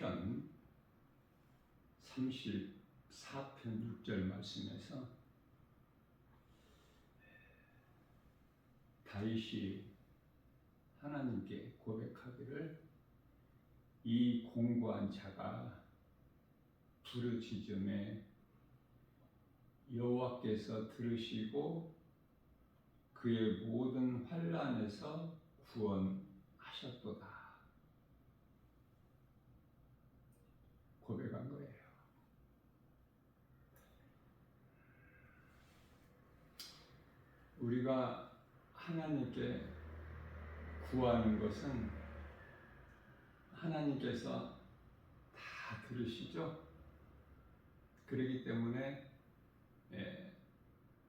편 34편 6절 말씀에서 다윗이 하나님께 고백하기를 이 공고한 자가 부르짖음에 여호와께서 들으시고 그의 모든 환난에서 구원하셨도다. 고백한 거예요. 우리가 하나님께 구하는 것은 하나님께서 다 들으시죠? 그렇기 때문에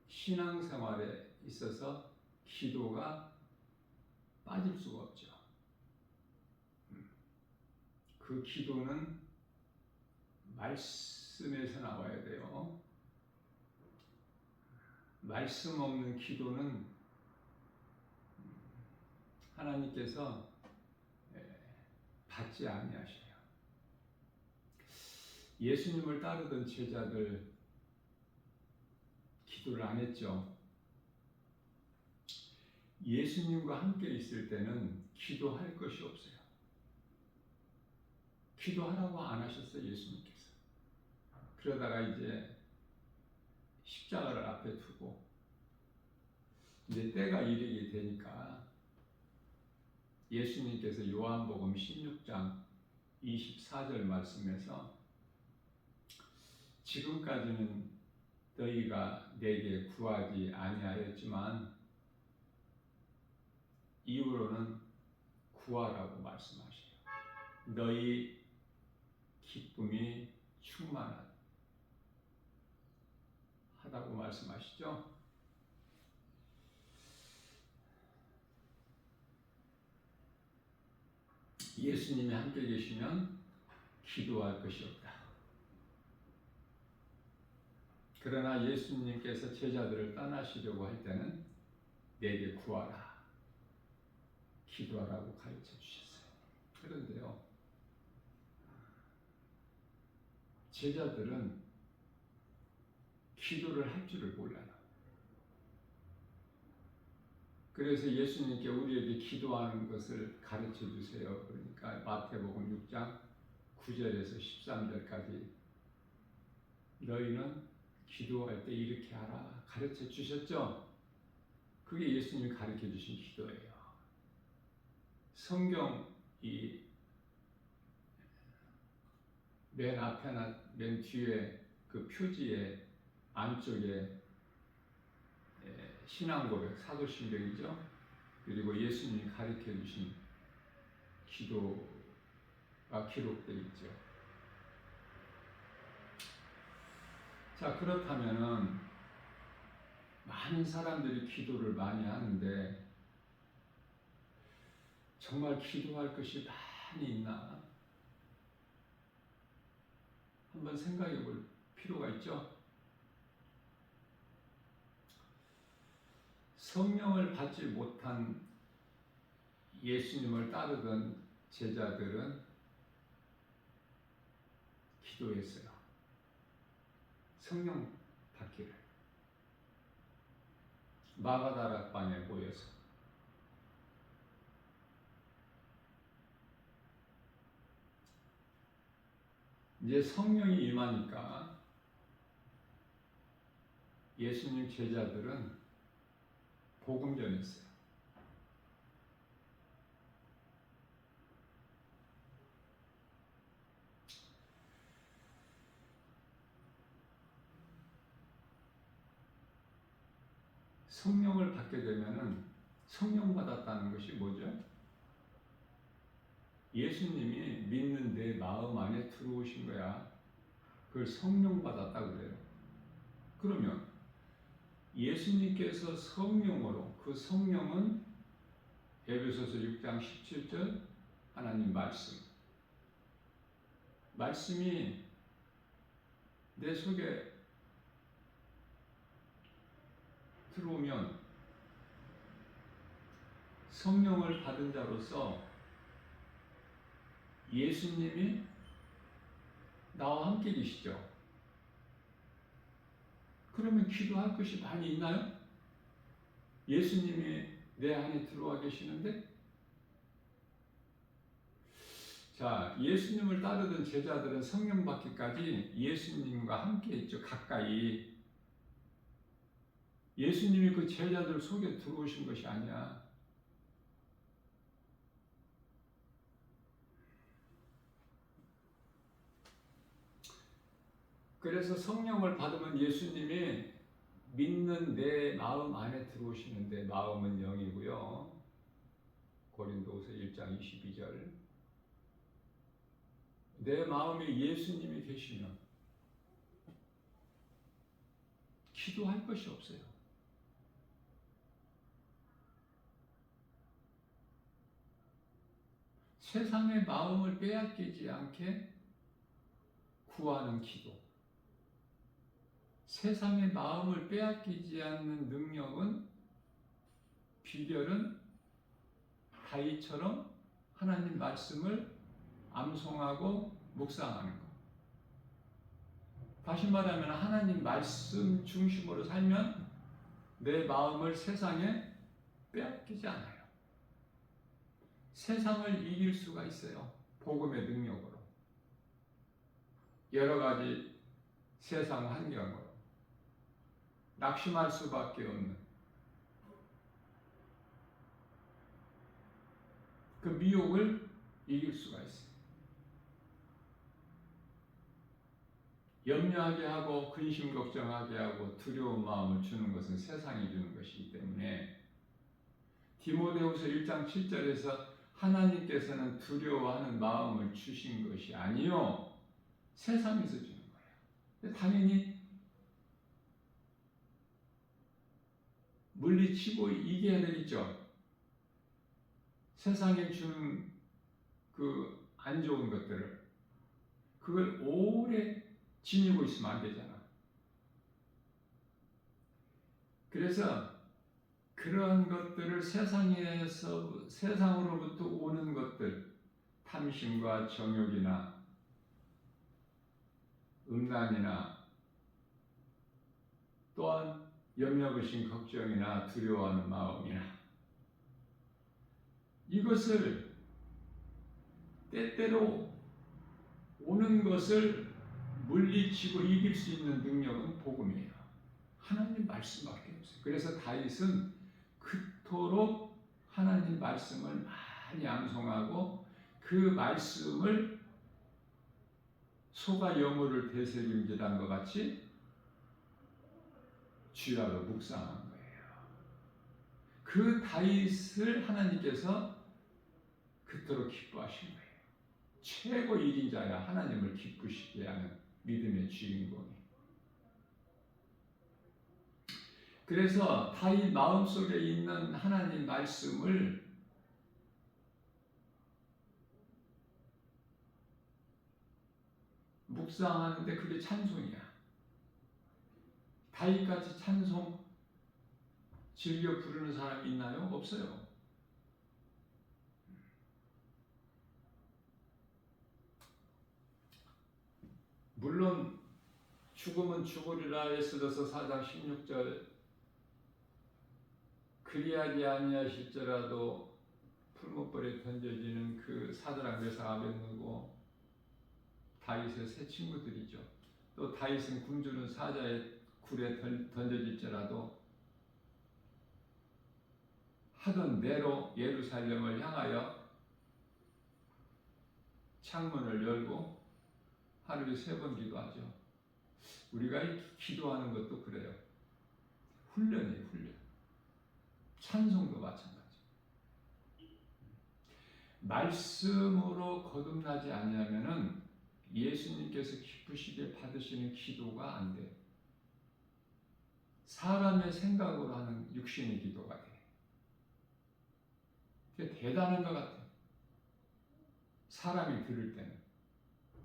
신앙생활에 있어서 기도가 빠질 수가 없죠. 그 기도는 말씀에서 나와야 돼요. 말씀 없는 기도는 하나님께서 받지 아니하셔요. 예수님을 따르던 제자들 기도를 안 했죠. 예수님과 함께 있을 때는 기도할 것이 없어요. 기도하라고 안 하셨어요, 예수님께서. 그러다가 이제 십자가를 앞에 두고 이제 때가 이르게 되니까 예수님께서 요한복음 16장 24절 말씀에서 지금까지는 너희가 내게 구하지 아니하였지만 이후로는 구하라고 말씀하셔요. 너희 기쁨이 충만하다고 말씀하시죠. 예수님이 함께 계시면 기도할 것이 없다. 그러나 예수님께서 제자들을 떠나시려고 할 때는 내게 구하라, 기도하라고 가르쳐 주셨어요. 그런데요, 제자들은 기도를 할 줄을 몰라요. 그래서 예수님께 우리에게 기도하는 것을 가르쳐 주세요. 그러니까 마태복음 6장 9절에서 13절까지 너희는 기도할 때 이렇게 하라 가르쳐 주셨죠? 그게 예수님이 가르쳐 주신 기도예요. 성경이 맨 앞에나 맨 뒤에 그 표지의 안쪽에 신앙고백, 사도신경이죠. 그리고 예수님이 가르쳐 주신 기도가 기록되어 있죠. 자, 그렇다면은 많은 사람들이 기도를 많이 하는데 정말 기도할 것이 많이 있나? 한번 생각해 볼 필요가 있죠. 성령을 받지 못한 예수님을 따르던 제자들은 기도했어요. 성령 받기를. 마가다락방에 모여서. 이제 성령이 임하니까 예수님 제자들은 복음 전했어요. 성령을 받게 되면은 성령 받았다는 것이 뭐죠? 예수님이 믿는 내 마음 안에 들어오신 거야. 그걸 성령 받았다고 그래요. 그러면 예수님께서 성령으로, 그 성령은 에베소서 6장 17절 하나님 말씀이 내 속에 들어오면 성령을 받은 자로서 예수님이 나와 함께 계시죠. 그러면 기도할 것이 많이 있나요? 예수님이 내 안에 들어와 계시는데, 자, 예수님을 따르던 제자들은 성령 받기까지 예수님과 함께 있죠. 가까이. 예수님이 그 제자들 속에 들어오신 것이 아니야. 그래서 성령을 받으면 예수님이 믿는 내 마음 안에 들어오시는데, 마음은 영이고요. 고린도후서 1장 22절. 내 마음에 예수님이 계시면 기도할 것이 없어요. 세상의 마음을 빼앗기지 않게 구하는 기도. 세상의 마음을 빼앗기지 않는 능력은, 비결은 다윗처럼 하나님 말씀을 암송하고 묵상하는 것. 다시 말하면 하나님 말씀 중심으로 살면 내 마음을 세상에 빼앗기지 않아요. 세상을 이길 수가 있어요. 복음의 능력으로. 여러 가지 세상 환경으로. 낙심할 수밖에 없는 그 미혹을 이길 수가 있어요. 염려하게 하고 근심 걱정하게 하고 두려운 마음을 주는 것은 세상이 주는 것이기 때문에 디모데후서 1장 7절에서 하나님께서는 두려워하는 마음을 주신 것이 아니요 세상에서 주는 거예요. 당연히 물리치고 이겨야 되겠죠. 세상에 주는 그 안 좋은 것들을, 그걸 오래 지니고 있으면 안 되잖아. 그래서 그러한 것들을 세상으로부터 오는 것들, 탐심과 정욕이나 음란이나 또한 염려부심 걱정이나 두려워하는 마음이나, 이것을 때때로 오는 것을 물리치고 이길 수 있는 능력은 복음이에요. 하나님 말씀밖에 없어요. 그래서 다윗은 그토록 하나님 말씀을 많이 암송하고 그 말씀을 소가 여물을 되새김질한 것 같이 쥐라로 묵상한 거예요. 그 다윗을 하나님께서 그토록 기뻐하신 거예요. 최고 1인자야 하나님을 기쁘시게 하는 믿음의 주인공이. 그래서 다윗 마음속에 있는 하나님 말씀을 묵상하는데 그게 찬송이야. 다윗같이 찬송 즐겨 부르는 사람이 있나요? 없어요. 물론 죽음은 죽으리라 에스더서 4장 16절 그리하지 아니하실지라도 풀무불에 던져지는 그 사드락 메삭 아벳느고 다윗의 세 친구들이죠. 또 다윗은 굶주린 사자의 굴에 던져질지라도 하던 대로 예루살렘을 향하여 창문을 열고 하루에 3번 기도하죠. 우리가 기도하는 것도 그래요. 훈련이에요, 훈련. 찬송도 마찬가지. 말씀으로 거듭나지 아니하면은 예수님께서 기쁘시게 받으시는 기도가 안 돼. 사람의 생각으로 하는 육신의 기도가 돼. 그게 대단한 것 같아. 사람이 들을 때는.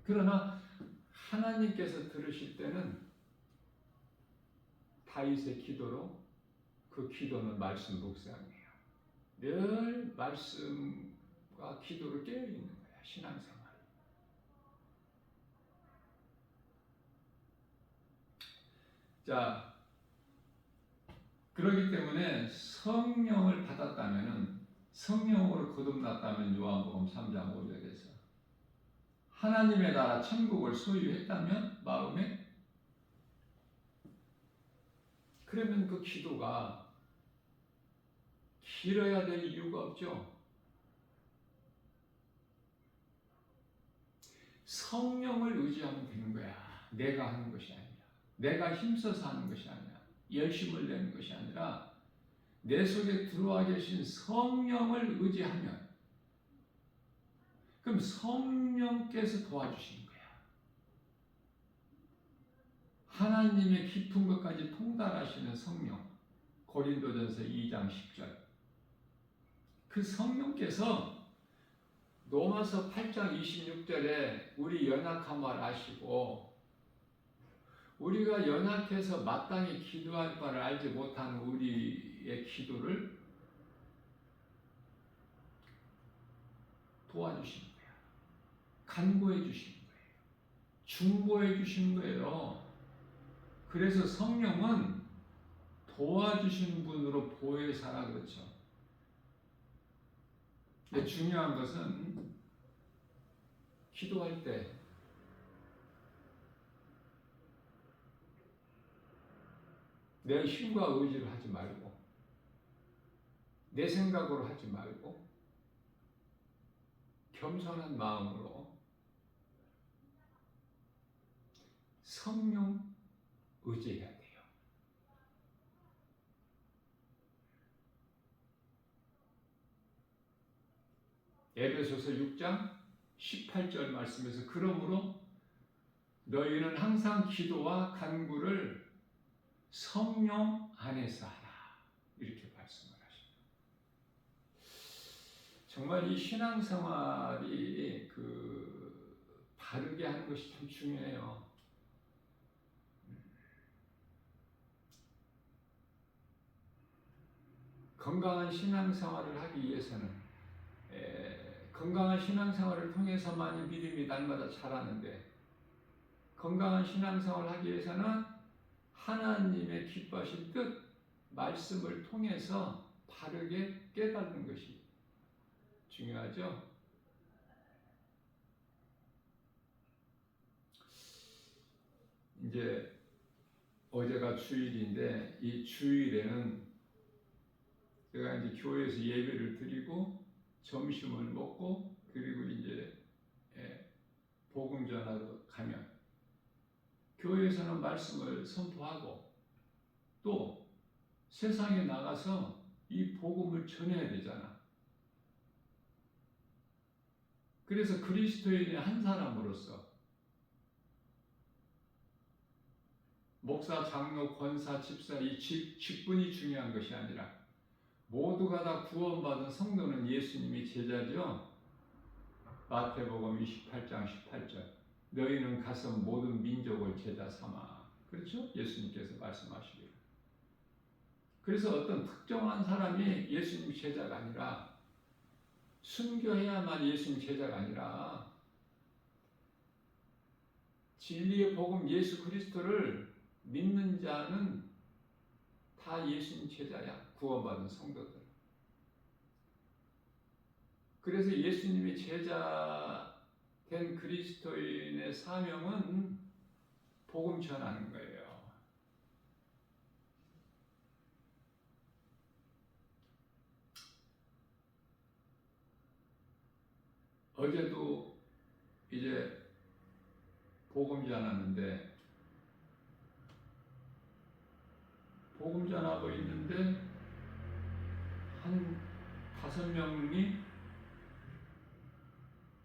그러나 하나님께서 들으실 때는 다윗의 기도로 그 기도는 말씀 묵상이에요. 늘 말씀과 기도를 깨어있는 거야, 신앙생활. 자, 그렇기 때문에 성령을 받았다면은, 성령으로 거듭났다면, 요한복음 3장 5절에서 하나님의 나라 천국을 소유했다면 마음에, 그러면 그 기도가 길어야 될 이유가 없죠. 성령을 의지하면 되는 거야. 내가 하는 것이 아니라, 내가 힘써서 하는 것이 아니라, 열심을 내는 것이 아니라 내 속에 들어와 계신 성령을 의지하면, 그럼 성령께서 도와주시는 거야. 하나님의 깊은 것까지 통달하시는 성령. 고린도전서 2장 10절. 그 성령께서 로마서 8장 26절에 우리 연약함을 아시고, 우리가 연약해서 마땅히 기도할 바를 알지 못한 우리의 기도를 도와주시는 거야. 간구해 주시는 거예요. 중보해 주시는 거예요. 그래서 성령은 도와주시는 분으로 보혜사라 그렇죠. 근데 중요한 것은 기도할 때 내 힘과 의지를 하지 말고, 내 생각으로 하지 말고, 겸손한 마음으로 성령 의지해야 돼요. 에베소서 6장 18절 말씀에서 그러므로 너희는 항상 기도와 간구를 성령 안에서 하라, 이렇게 말씀을 하십니다. 정말 이 신앙생활이 바르게 하는 것이 참 중요해요. 건강한 신앙생활을 하기 위해서는, 건강한 신앙생활을 통해서만 믿음이 날마다 자라는데, 건강한 신앙생활을 하기 위해서는 하나님의 기뻐하신 뜻, 말씀을 통해서 바르게 깨닫는 것이 중요하죠. 이제 어제가 주일인데, 이 주일에는 제가 이제 교회에서 예배를 드리고 점심을 먹고, 그리고 이제 복음 전하러 가면 교회에서는 말씀을 선포하고 또 세상에 나가서 이 복음을 전해야 되잖아. 그래서 그리스도인의 한 사람으로서 목사, 장로, 권사, 집사, 이 직분이 중요한 것이 아니라 모두가 다 구원받은 성도는 예수님이 제자죠. 마태복음 28장 18절. 너희는 가서 모든 민족을 제자 삼아. 그렇죠? 예수님께서 말씀하시기를. 그래서 어떤 특정한 사람이 예수님 제자가 아니라, 순교해야만 예수님 제자가 아니라, 진리의 복음 예수 그리스도를 믿는 자는 다 예수님 제자야. 구원받은 성도들. 그래서 예수님이 제자 된 그리스도인의 사명은 복음 전하는 거예요. 어제도 이제 복음 전하는데, 복음 전하고 있는데 한 5명이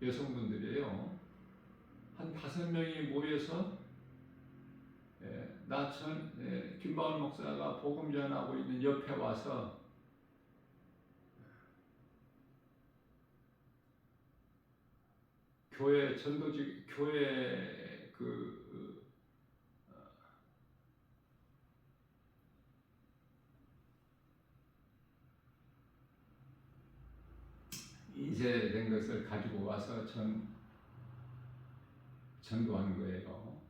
여성분들이에요. 한 5명이 모여서 김바울 목사가 복음 전하고 있는 옆에 와서 교회 전도지, 교회 인쇄된 것을 가지고 와서 전도하는 거예요.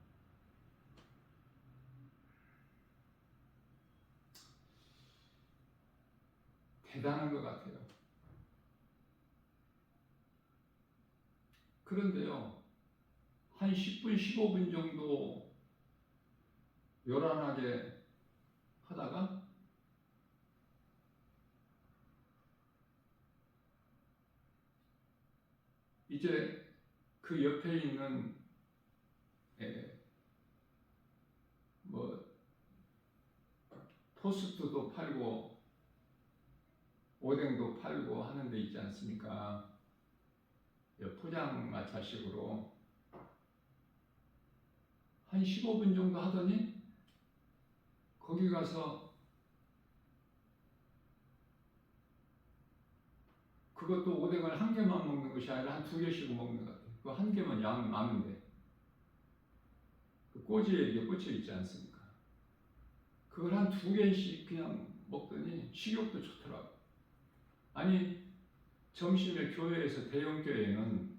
대단한 것 같아요. 그런데요, 한 10분, 15분 정도 요란하게 하다가 이제 그 옆에 있는 뭐 토스트도 팔고 오뎅도 팔고 하는 데 있지 않습니까? 포장마차식으로 한 15분 정도 하더니 거기 가서 그것도 오뎅을 한 개만 먹는 것이 아니라 한 2개씩 먹는 것 같아요. 그 한 개만 양 많은데 그 꼬지에 이게 꽂혀 있지 않습니까? 그걸 한 2개씩 그냥 먹더니 식욕도 좋더라고요. 아니, 점심에 교회에서, 대형 교회는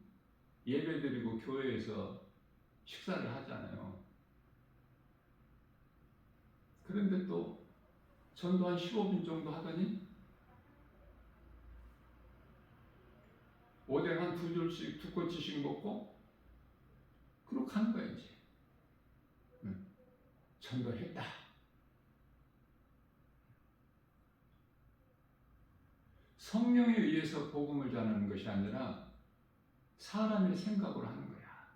예배드리고 교회에서 식사를 하잖아요. 그런데 또 전도 한 15분 정도 하더니 오뎅 한 2줄씩, 2꼬치씩 먹고 그렇게 하는 거야 이제. 전도했다. 성령에 의해서 복음을 전하는 것이 아니라 사람의 생각으로 하는 거야.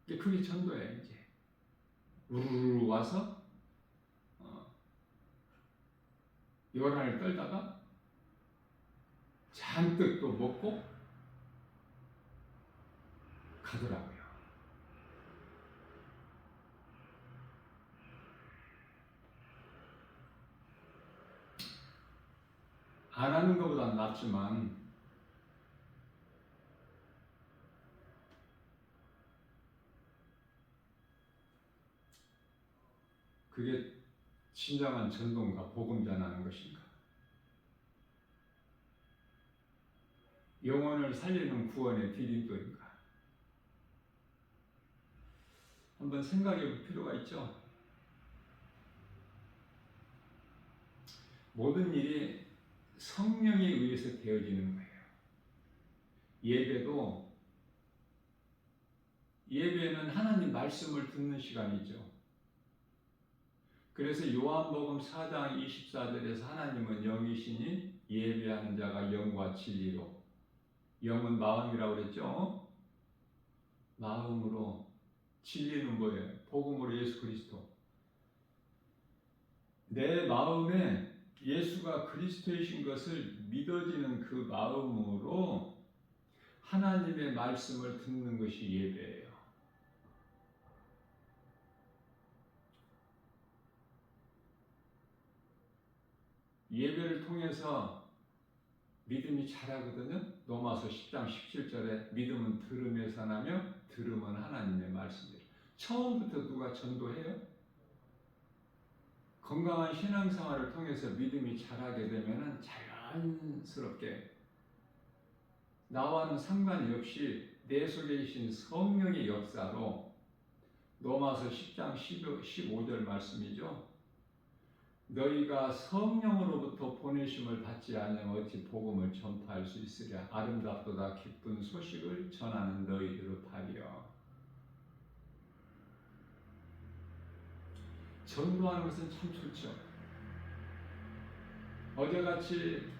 그게 전도야 이제. 우르르 와서 요란을 떨다가 잔뜩 또 먹고 가더라고요. 안 하는 것보다 낫지만 그게 진정한 전도인가, 복음 전하는 것인가? 영혼을 살리는 구원의 디딤돌인가? 한번 생각해 볼 필요가 있죠. 모든 일이 성령에 의해서 되어지는 거예요. 예배는 하나님 말씀을 듣는 시간이죠. 그래서 요한복음 4장 24절에서 하나님은 영이시니 예배하는 자가 영과 진리로, 영은 마음이라고 그랬죠. 마음으로, 진리는 뭐예요? 복음으로 예수 그리스도. 내 마음에 예수가 그리스도이신 것을 믿어지는 그 마음으로 하나님의 말씀을 듣는 것이 예배예요. 예배를 통해서 믿음이 자라거든요. 로마서 10장 17절에 믿음은 들음에서 나며 들음은 하나님의 말씀이에요. 처음부터 누가 전도해요? 건강한 신앙생활을 통해서 믿음이 자라게 되면 자연스럽게 나와는 상관이 없이 내 속에 계신 성령의 역사로, 로마서 10장 15절 말씀이죠. 너희가 성령으로부터 보내심을 받지 않으면 어찌 복음을 전파할 수 있으랴. 아름답도다 기쁜 소식을 전하는 너희들의 발이여. 전도하는 것은 참 좋죠. 어제같이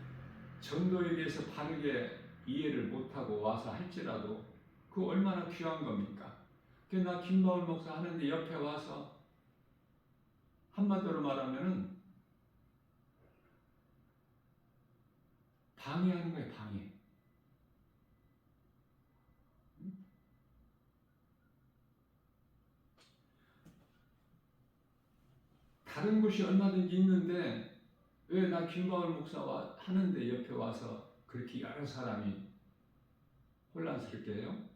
전도에 대해서 바르게 이해를 못하고 와서 할지라도 그 얼마나 귀한 겁니까? 나 김바울 목사 하는데 옆에 와서 한마디로 말하면은 방해하는 거예요, 방해. 다른 곳이 얼마든지 있는데 왜 나 김바울 목사와 하는데 옆에 와서 그렇게 여러 사람이 혼란스럽게 해요?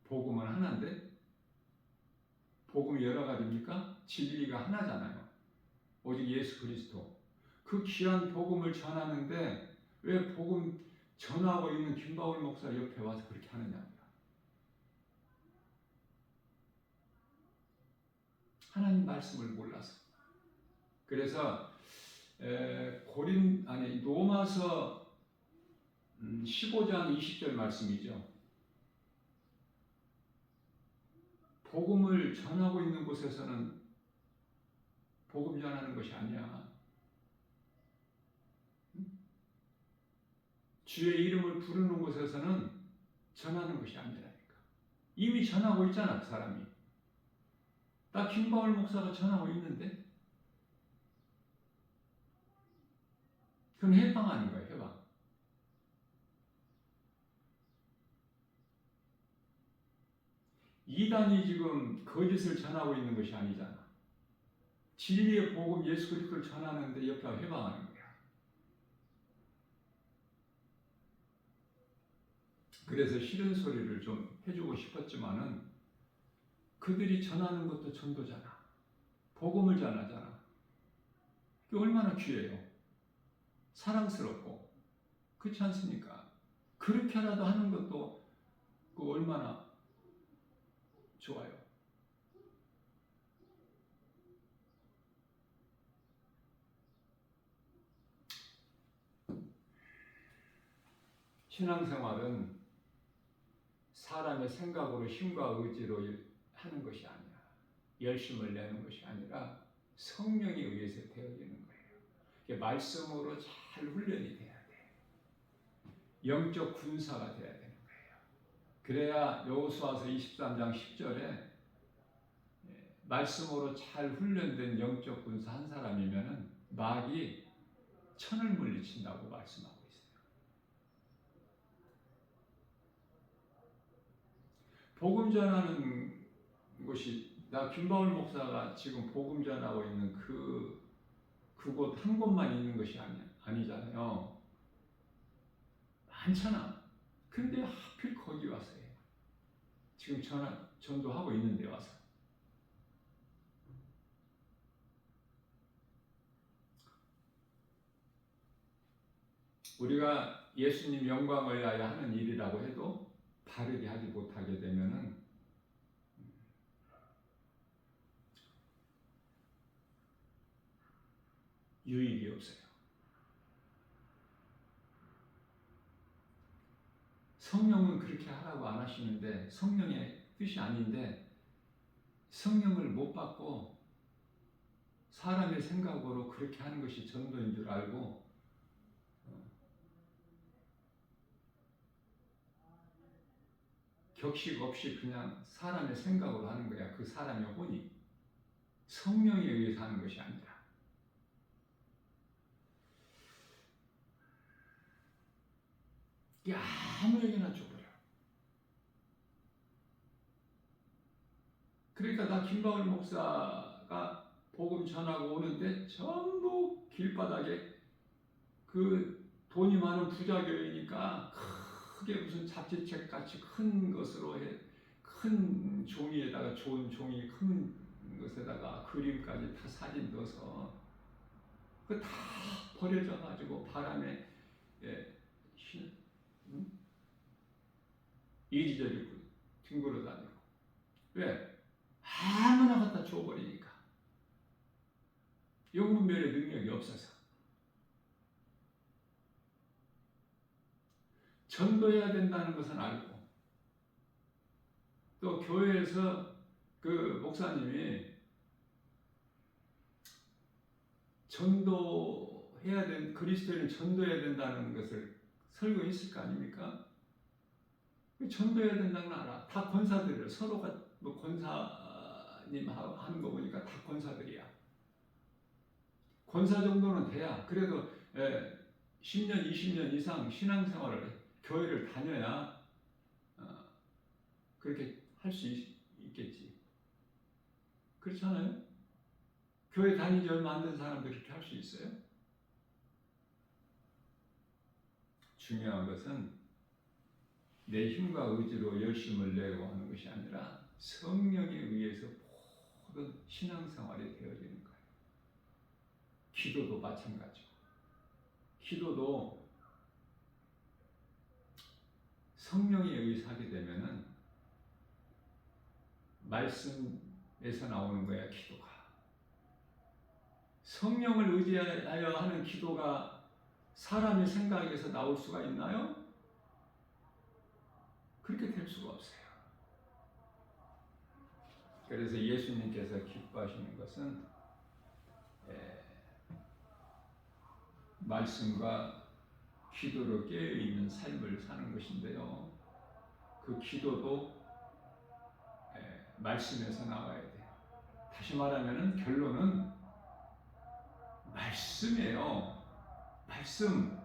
복음은 하나인데? 복음이 여러 가지입니까? 진리가 하나잖아요. 오직 예수 그리스도. 그 귀한 복음을 전하는데 왜 복음 전하고 있는 김바울 목사 옆에 와서 그렇게 하느냐고요. 하나님 말씀을 몰라서. 그래서 로마서 15장 20절 말씀이죠. 복음을 전하고 있는 곳에서는 복음 전하는 것이 아니야. 주의 이름을 부르는 곳에서는 전하는 것이 아니라니까. 이미 전하고 있잖아, 그 사람이. 나 김바울 목사가 전하고 있는데? 그럼 해방하는 거야, 해방. 이단이 지금 거짓을 전하고 있는 것이 아니잖아. 진리의 복음 예수 그리스도를 전하는데 옆에 해방하는 거야. 그래서 싫은 소리를 좀 해주고 싶었지만은 그들이 전하는 것도 전도잖아. 복음을 전하잖아. 그게 얼마나 귀해요. 사랑스럽고. 그렇지 않습니까? 그렇게라도 하는 것도 그 얼마나 좋아요. 신앙생활은 사람의 생각으로 힘과 의지로 하는 것이 아니야. 열심을 내는 것이 아니라 성령에 의해서 되어지는 거예요. 말씀으로 잘 훈련이 돼야 돼. 영적 군사가 돼야 되는 거예요. 그래야 여호수아서 23장 10절에 말씀으로 잘 훈련된 영적 군사 한 사람이면은 마귀 천을 물리친다고 말씀하고 있어요. 복음 전하는 곳이 나 김바울 목사가 지금 복음 전하고 있는 그곳 한 곳만 있는 것이 아니잖아요. 많잖아. 근데 하필 거기 와서 해. 지금 전도하고 있는데 와서. 우리가 예수님 영광을 위하여 하는 일이라고 해도 바르게 하지 못하게 되면은 유익이 없어요. 성령은 그렇게 하라고 안 하시는데 성령의 뜻이 아닌데 성령을 못 받고 사람의 생각으로 그렇게 하는 것이 전도인 줄 알고 격식 없이 그냥 사람의 생각으로 하는 거야. 그 사람의 혼이 성령에 의해서 하는 것이 아니라. 이게 아무에게나 줘버려. 그러니까 나 김바울 목사가 복음 전하고 오는데 전부 길바닥에 그 돈이 많은 부자교회니까 크게 무슨 잡지책 같이 큰 것으로 큰 종이에다가 좋은 종이 큰 것에다가 그림까지 다 사진 넣어서 그 다 버려져 가지고 바람에 이리저리 뒹굴어 다니고. 왜? 아무나 갖다 줘버리니까. 영분별의 능력이 없어서. 전도해야 된다는 것은 알고, 또 교회에서 그 목사님이 그리스도인을 전도해야 된다는 것을 설교했을 거 아닙니까? 전도해야 된다는 걸 알아. 다 권사들이에요. 서로가 뭐 권사님 하는 거 보니까 다 권사들이야. 권사 정도는 돼야, 그래도 10년, 20년 이상 신앙생활을 교회를 다녀야 그렇게 할 수 있겠지. 그렇지 않아요? 교회 다니지 얼마 안 된 사람들이 그렇게 할 수 있어요? 중요한 것은 내 힘과 의지로 열심을 내고 하는 것이 아니라 성령에 의해서 모든 신앙생활이 되어지는 거예요. 기도도 마찬가지고. 기도도 성령에 의해서 하게 되면은 말씀에서 나오는 거야, 기도가. 성령을 의지하여 하는 기도가 사람의 생각에서 나올 수가 있나요? 그렇게 될 수가 없어요. 그래서 예수님께서 기뻐하시는 것은 말씀과 기도로 깨어있는 삶을 사는 것인데요. 그 기도도 말씀에서 나와야 돼요. 다시 말하면 결론은 말씀이에요. 말씀.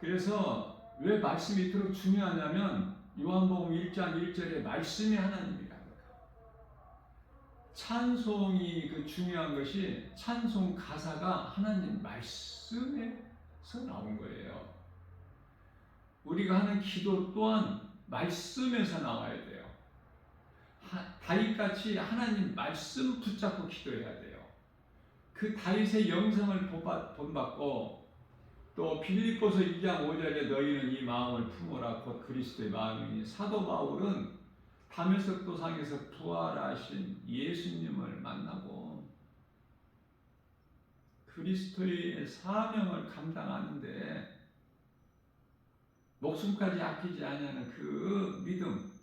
그래서 왜 말씀이 이토록 중요하냐면 요한복음 1장 1절에 말씀이 하나님이라는 거예요. 찬송이 그 중요한 것이 찬송 가사가 하나님 말씀에서 나온 거예요. 우리가 하는 기도 또한 말씀에서 나와야 돼요. 다윗같이 하나님 말씀 붙잡고 기도해야 돼요. 그 다윗의 영성을 본받고 또 빌립보서 2장 5절에 너희는 이 마음을 품어라 곧 그리스도의 마음이니 사도 바울은 다메섹 도상에서 부활하신 예수님을 만나고 그리스도의 사명을 감당하는데 목숨까지 아끼지 않는 그 믿음,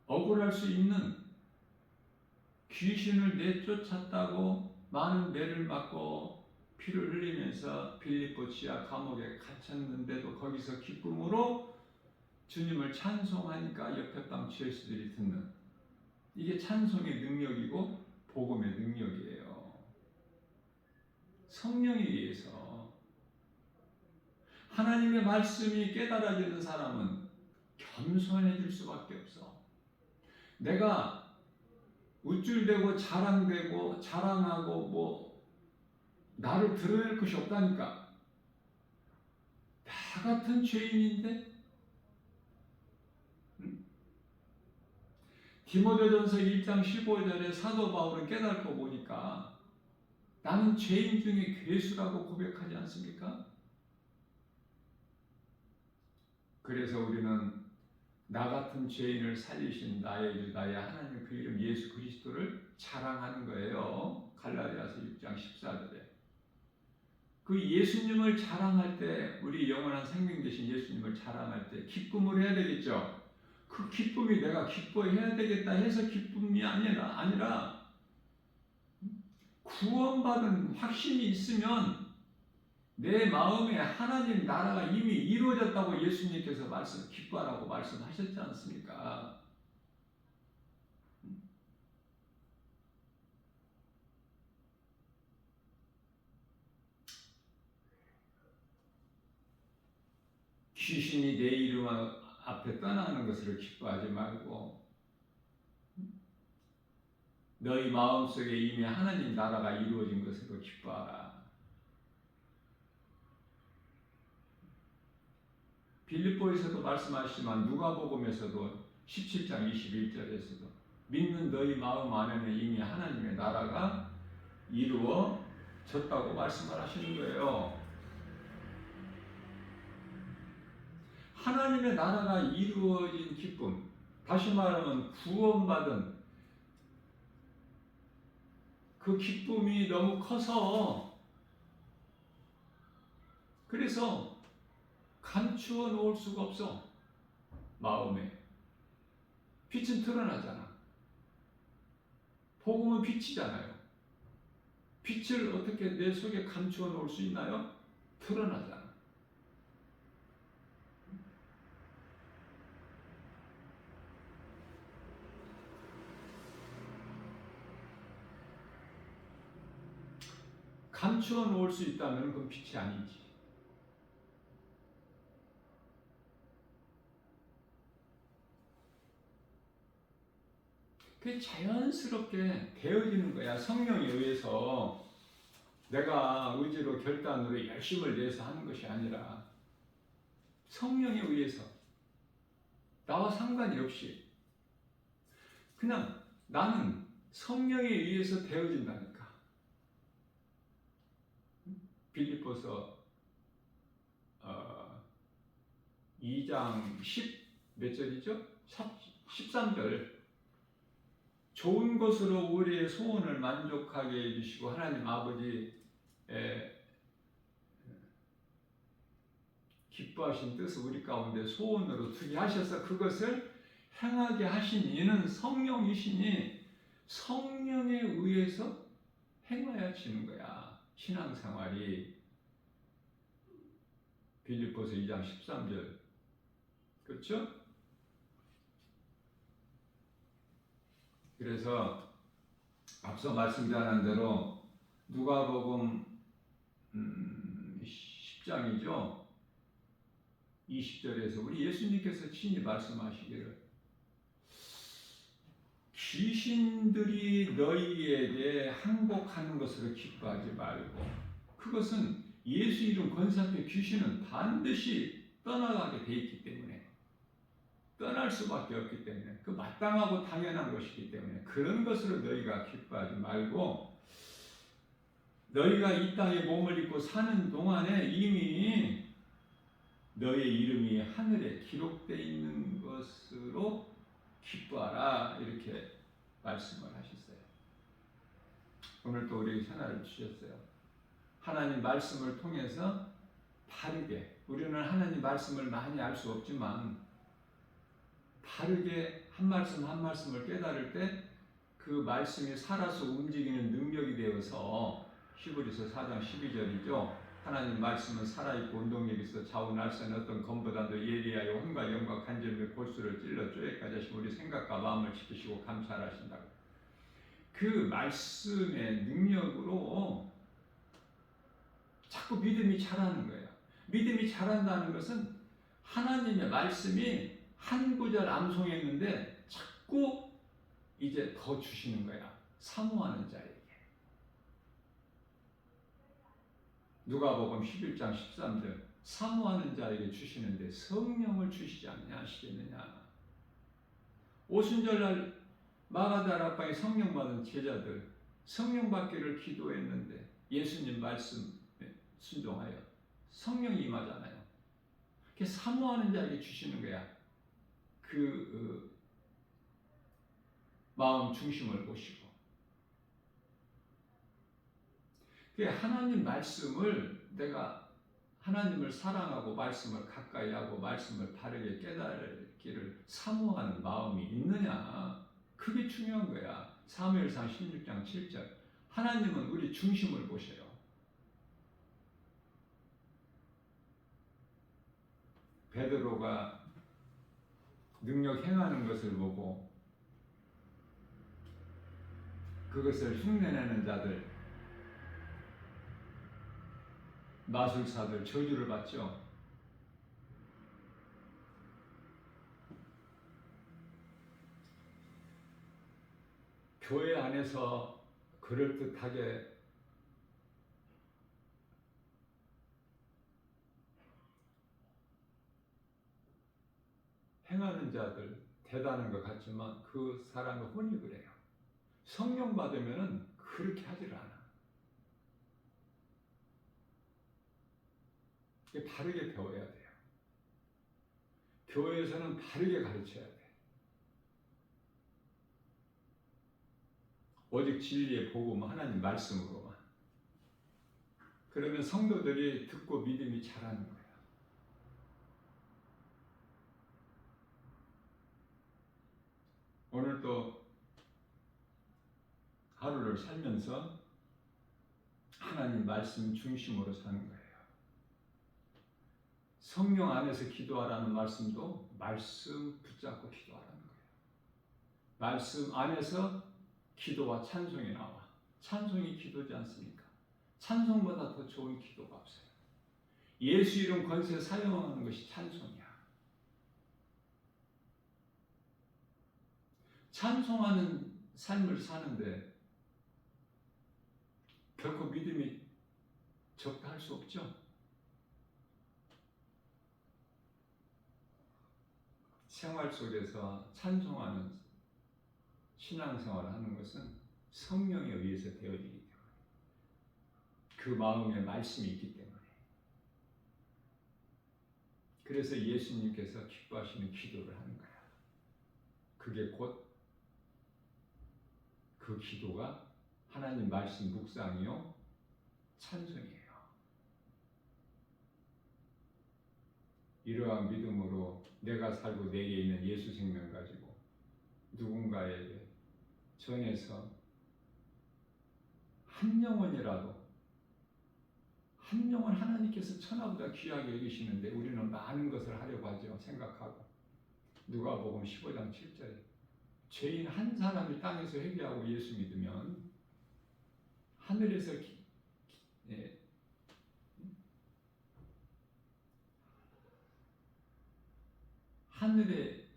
억울할 수 있는 귀신을 내쫓았다고 많은 매를 맞고 피를 흘리면서 빌립보 지하 감옥에 갇혔는데도 거기서 기쁨으로 주님을 찬송하니까 옆에 방 죄수들이 듣는, 이게 찬송의 능력이고 복음의 능력이에요. 성령에 의해서 하나님의 말씀이 깨달아지는 사람은 겸손해질 수밖에 없어. 내가 우쭐대고 자랑하고 나를 드러낼 것이 없다니까. 나 같은 죄인인데? 디모데전서 1장 15절에 사도 바울은 깨닫고 보니까 나는 죄인 중에 괴수라고 고백하지 않습니까? 그래서 우리는 나 같은 죄인을 살리신 나의 유다의 하나님 그 이름 예수 그리스도를 자랑하는 거예요. 갈라디아서 6장 14절에. 그 예수님을 자랑할 때, 우리 영원한 생명 되신 예수님을 자랑할 때 기쁨을 해야 되겠죠. 그 기쁨이 내가 기뻐해야 되겠다 해서 기쁨이 아니라 구원받은 확신이 있으면 내 마음에 하나님 나라가 이미 이루어졌다고 예수님께서 기뻐하라고 말씀하셨지 않습니까? 귀신이 내 이름 앞에 떠나는 것을 기뻐하지 말고 너희 마음속에 이미 하나님 나라가 이루어진 것으로 기뻐하라. 빌립보에서도 말씀하시지만 누가복음에서도 17장 21절에서도 믿는 너희 마음 안에는 이미 하나님의 나라가 이루어졌다고 말씀을 하시는 거예요. 하나님의 나라가 이루어진 기쁨, 다시 말하면 구원받은 그 기쁨이 너무 커서 그래서 감추어 놓을 수가 없어. 마음에 빛은 드러나잖아. 복음은 빛이잖아요. 빛을 어떻게 내 속에 감추어 놓을 수 있나요? 드러나잖아. 감추어 놓을 수 있다면 그건 빛이 아니지. 그게 자연스럽게 되어지는 거야. 성령에 의해서 내가 의지로 결단으로 열심을 내서 하는 것이 아니라 성령에 의해서 나와 상관이 없이 그냥 나는 성령에 의해서 되어진다니까. 빌립보서 2장 10 몇 절이죠? 13절 좋은 것으로 우리의 소원을 만족하게 해주시고 하나님 아버지 기뻐하신 뜻을 우리 가운데 소원으로 두게 하셔서 그것을 행하게 하신 이는 성령이시니 성령에 의해서 행하여지는 거야. 신앙생활이. 빌립보서 2장 13절. 그렇죠? 그래서 앞서 말씀드린 대로 누가복음 10장이죠. 20절에서 우리 예수님께서 친히 말씀하시기를 귀신들이 너희에게 항복하는 것으로 기뻐하지 말고 그것은 예수 이름 권세 앞에 귀신은 반드시 떠나가게 돼 있기 때문에 떠날 수밖에 없기 때문에 그 마땅하고 당연한 것이기 때문에 그런 것으로 너희가 기뻐하지 말고 너희가 이 땅에 몸을 입고 사는 동안에 이미 너의 이름이 하늘에 기록되어 있는 것으로 기뻐하라 이렇게 말씀을 하셨어요. 오늘 또 우리에게 하나를 주셨어요. 하나님 말씀을 통해서 바르게 우리는 하나님 말씀을 많이 알 수 없지만 바르게 한 말씀 한 말씀을 깨달을 때 그 말씀이 살아서 움직이는 능력이 되어서 히브리서 4장 12절이죠. 하나님 말씀은 살아있고 운동력이 있어 좌우 날선 어떤 검보다도 예리하여 혼과 영과 간질 및 골수를 찔러 쪼개까지 하시고 우리 생각과 마음을 지키시고 감찰하신다고. 그 말씀의 능력으로 자꾸 믿음이 자라는 거예요. 믿음이 자란다는 것은 하나님의 말씀이 한 구절 암송했는데 자꾸 이제 더 주시는 거야. 사모하는 자에게. 누가복음 11장 13절 사모하는 자에게 주시는데 성령을 주시지 않으시겠느냐. 오순절날 마가다락방에 성령 받은 제자들 성령 받기를 기도했는데 예수님 말씀 순종하여 성령이 임하잖아요. 그게 사모하는 자에게 주시는 거야. 마음 중심을 보시고 하나님 말씀을 내가 하나님을 사랑하고 말씀을 가까이 하고 말씀을 바르게 깨달기를 사모하는 마음이 있느냐 그게 중요한 거야. 사무엘상 16장 7절 하나님은 우리 중심을 보셔요. 베드로가 능력 행하는 것을 보고 그것을 흉내내는 자들 마술사들 저주를 받죠. 교회 안에서 그럴듯하게 행하는 자들 대단한 것 같지만 그 사람은 혼입을 해요. 성령 받으면 그렇게 하지를 않아. 바르게 배워야 돼요. 교회에서는 바르게 가르쳐야 돼. 오직 진리의 복음 하나님 말씀으로만. 그러면 성도들이 듣고 믿음이 자라는 거예요. 오늘 또 하루를 살면서 하나님 말씀 중심으로 사는 거예요. 성령 안에서 기도하라는 말씀도 말씀 붙잡고 기도하라는 거예요. 말씀 안에서 기도와 찬송이 나와. 찬송이 기도지 않습니까? 찬송보다 더 좋은 기도가 없어요. 예수 이름 권세 사용하는 것이 찬송이야. 찬송하는 삶을 사는데 결코 믿음이 적다 할 수 없죠. 생활 속에서 찬송하는 신앙생활을 하는 것은 성령에 의해서 되어지기 때문에 그 마음에 말씀이 있기 때문에 그래서 예수님께서 기뻐하시는 기도를 하는 거야. 그게 곧 그 기도가 하나님 말씀 묵상이요 찬송이에요. 이러한 믿음으로 내가 살고 내게 있는 예수 생명 가지고 누군가에게 전해서 한 영혼이라도, 한 영혼 하나님께서 천하보다 귀하게 여기시는데 우리는 많은 것을 하려고 하죠. 생각하고. 누가복음 15장 7절에 죄인 한 사람이 땅에서 회개하고 예수 믿으면 하늘에서 하늘에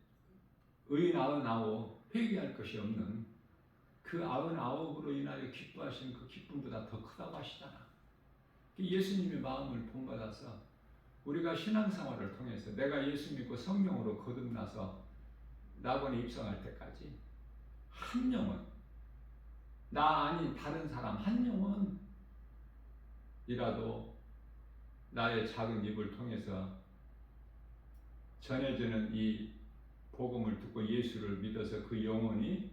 의인 99 회개할 것이 없는 그 99으로 인하여 기뻐하시는 그 기쁨보다 더 크다고 하시잖아. 예수님의 마음을 본받아서 우리가 신앙생활을 통해서 내가 예수 믿고 성령으로 거듭나서 낙원에 입성할 때까지 한 영혼, 나 아닌 다른 사람 한 영혼이라도 나의 작은 입을 통해서 전해지는 이 복음을 듣고 예수를 믿어서 그 영혼이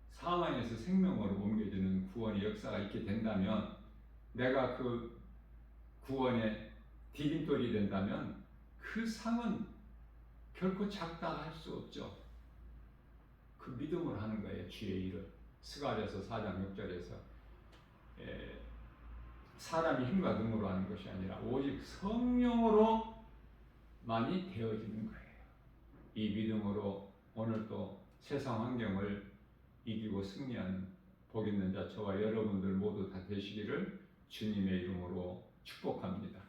사망에서 생명으로 옮겨지는 구원의 역사가 있게 된다면, 내가 그 구원의 디딤돌이 된다면 그 상은 결코 작다 할 수 없죠. 그 믿음을 하는 거예요. 주의 일을. 스가랴서 4장 6절에서 사람이 힘과 능으로 하는 것이 아니라 오직 성령으로만이 되어지는 거예요. 이 믿음으로 오늘 또 세상 환경을 이기고 승리하는 복 있는 자 저와 여러분들 모두 다 되시기를 주님의 이름으로 축복합니다.